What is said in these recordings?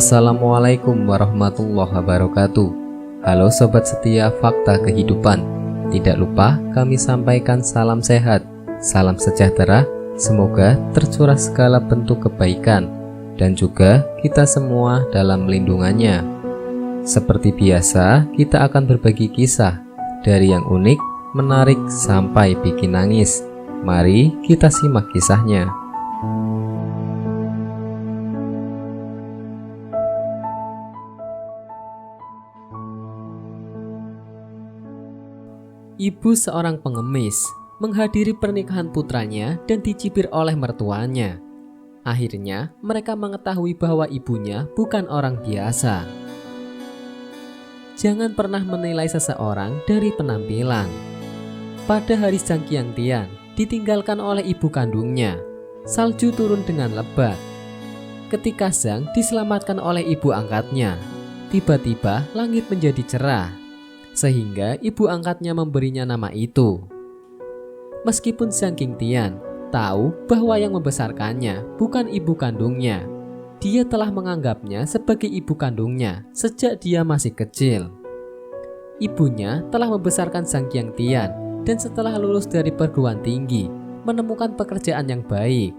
Assalamualaikum warahmatullahi wabarakatuh. Halo sobat setia Fakta Kehidupan. Tidak lupa kami sampaikan salam sehat, salam sejahtera. Semoga tercurah segala bentuk kebaikan dan juga kita semua dalam lindungannya. Seperti biasa, kita akan berbagi kisah dari yang unik, menarik sampai bikin nangis. Mari kita simak kisahnya. Ibu seorang pengemis menghadiri pernikahan putranya dan dicibir oleh mertuanya. Akhirnya, mereka mengetahui bahwa ibunya bukan orang biasa. Jangan pernah menilai seseorang dari penampilan. Pada hari Jangkiang Tian, ditinggalkan oleh ibu kandungnya. Salju turun dengan lebat. Ketika Zhang diselamatkan oleh ibu angkatnya, tiba-tiba langit menjadi cerah, sehingga ibu angkatnya memberinya nama itu. Meskipun Zhang Qingtian tahu bahwa yang membesarkannya bukan ibu kandungnya, dia telah menganggapnya sebagai ibu kandungnya sejak dia masih kecil. Ibunya telah membesarkan Zhang Qingtian dan setelah lulus dari perguruan tinggi, menemukan pekerjaan yang baik.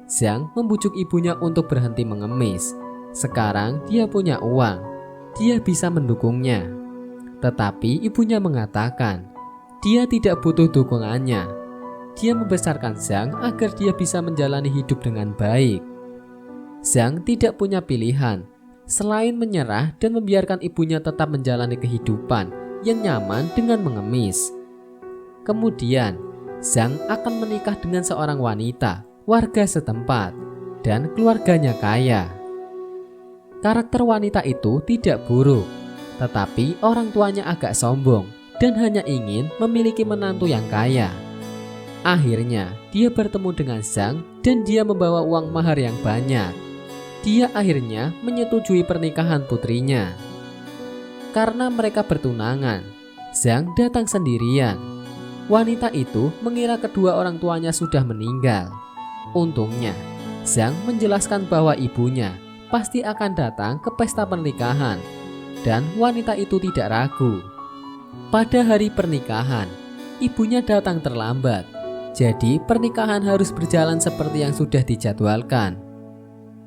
Zhang membujuk ibunya untuk berhenti mengemis. Sekarang dia punya uang, dia bisa mendukungnya. Tetapi ibunya mengatakan, dia tidak butuh dukungannya. Dia membesarkan Zhang agar dia bisa menjalani hidup dengan baik. Zhang tidak punya pilihan selain menyerah dan membiarkan ibunya tetap menjalani kehidupan yang nyaman dengan mengemis. Kemudian, Zhang akan menikah dengan seorang wanita, warga setempat, dan keluarganya kaya. Karakter wanita itu tidak buruk, tetapi orang tuanya agak sombong dan hanya ingin memiliki menantu yang kaya. Akhirnya, dia bertemu dengan Zhang dan dia membawa uang mahar yang banyak. Dia akhirnya menyetujui pernikahan putrinya. Karena mereka bertunangan, Zhang datang sendirian. Wanita itu mengira kedua orang tuanya sudah meninggal. Untungnya, Zhang menjelaskan bahwa ibunya pasti akan datang ke pesta pernikahan. Dan wanita itu tidak ragu. Pada hari pernikahan, ibunya datang terlambat. Jadi pernikahan harus berjalan seperti yang sudah dijadwalkan.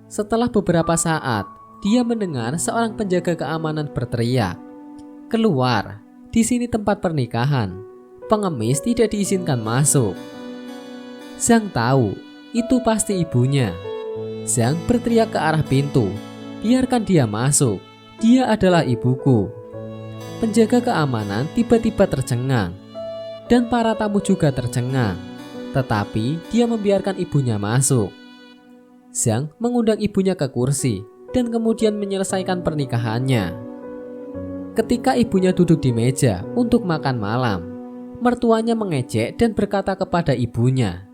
Setelah beberapa saat, dia mendengar seorang penjaga keamanan berteriak, "Keluar, di sini tempat pernikahan. Pengemis tidak diizinkan masuk." Zhang tahu, itu pasti ibunya. Zhang berteriak ke arah pintu, "Biarkan dia masuk. Dia adalah ibuku." Penjaga keamanan tiba-tiba tercengang, dan para tamu juga tercengang. Tetapi dia membiarkan ibunya masuk. Zhang mengundang ibunya ke kursi dan kemudian menyelesaikan pernikahannya. Ketika ibunya duduk di meja untuk makan malam, mertuanya mengejek dan berkata kepada ibunya,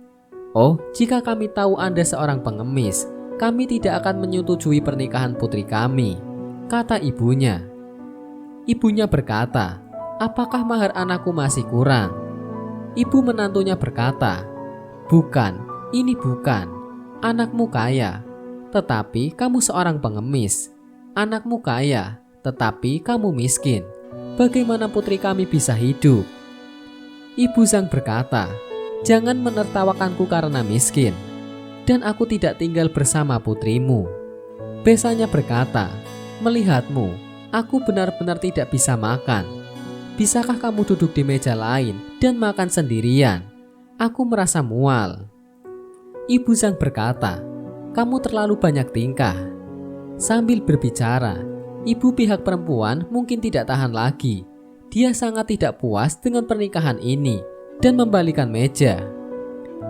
"Oh, jika kami tahu Anda seorang pengemis, kami tidak akan menyetujui pernikahan putri kami," kata ibunya. Ibunya berkata, "Apakah mahar anakku masih kurang?" Ibu menantunya berkata, "Bukan, ini bukan. Anakmu kaya, tetapi kamu seorang pengemis. Anakmu kaya, tetapi kamu miskin. Bagaimana putri kami bisa hidup?" Ibu Zhang berkata, "Jangan menertawakanku karena miskin, dan aku tidak tinggal bersama putrimu." Besannya berkata, "Melihatmu, aku benar-benar tidak bisa makan. Bisakah kamu duduk di meja lain dan makan sendirian? Aku merasa mual." Ibu Zhang berkata, "Kamu terlalu banyak tingkah." Sambil berbicara, ibu pihak perempuan mungkin tidak tahan lagi. Dia sangat tidak puas dengan pernikahan ini dan membalikan meja.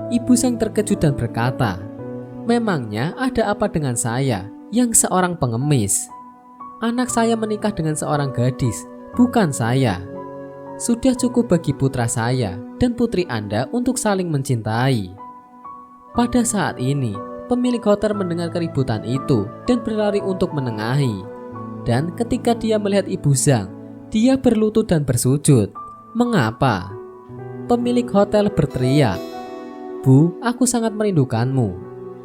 Ibu Zhang terkejut dan berkata, "Memangnya ada apa dengan saya yang seorang pengemis? Anak saya menikah dengan seorang gadis, bukan saya. Sudah cukup bagi putra saya dan putri Anda untuk saling mencintai." Pada saat ini, pemilik hotel mendengar keributan itu dan berlari untuk menengahi. Dan ketika dia melihat ibu Zhang, dia berlutut dan bersujud. "Mengapa?" Pemilik hotel berteriak, "Bu, aku sangat merindukanmu.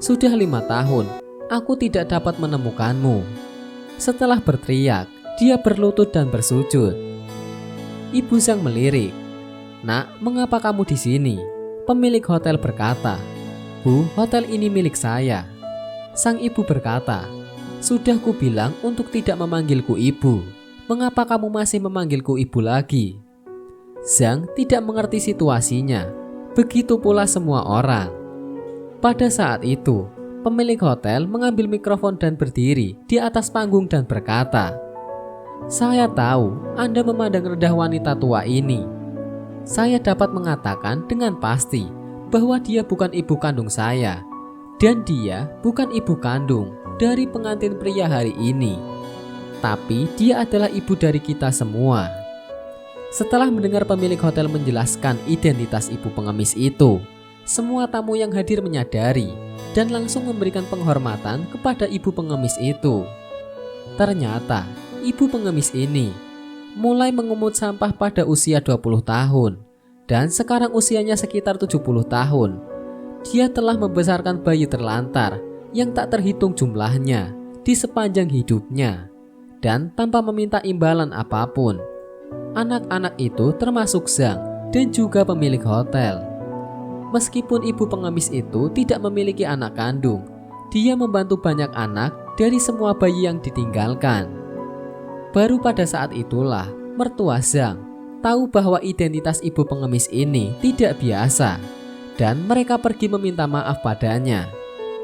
Sudah 5 tahun, aku tidak dapat menemukanmu." Setelah berteriak, dia berlutut dan bersujud. Ibu Zhang melirik. "Nak, mengapa kamu di sini?" Pemilik hotel berkata. "Bu, hotel ini milik saya." Sang ibu berkata, "Sudah kubilang untuk tidak memanggilku ibu. Mengapa kamu masih memanggilku ibu lagi?" Zhang tidak mengerti situasinya. Begitu pula semua orang. Pada saat itu, pemilik hotel mengambil mikrofon dan berdiri di atas panggung dan berkata, "Saya tahu Anda memandang rendah wanita tua ini. Saya dapat mengatakan dengan pasti bahwa dia bukan ibu kandung saya, dan dia bukan ibu kandung dari pengantin pria hari ini. Tapi dia adalah ibu dari kita semua." Setelah mendengar pemilik hotel menjelaskan identitas ibu pengemis itu, semua tamu yang hadir menyadari dan langsung memberikan penghormatan kepada ibu pengemis itu. Ternyata, ibu pengemis ini mulai mengemut sampah pada usia 20 tahun dan sekarang usianya sekitar 70 tahun. Dia telah membesarkan bayi terlantar yang tak terhitung jumlahnya di sepanjang hidupnya dan tanpa meminta imbalan apapun. Anak-anak itu termasuk Zhang dan juga pemilik hotel. Meskipun ibu pengemis itu tidak memiliki anak kandung, dia membantu banyak anak dari semua bayi yang ditinggalkan. Baru pada saat itulah mertua Zhang tahu bahwa identitas ibu pengemis ini tidak biasa, dan mereka pergi meminta maaf padanya,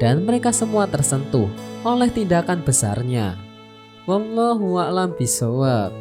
dan mereka semua tersentuh oleh tindakan besarnya. Wallahu a'lam bishawab.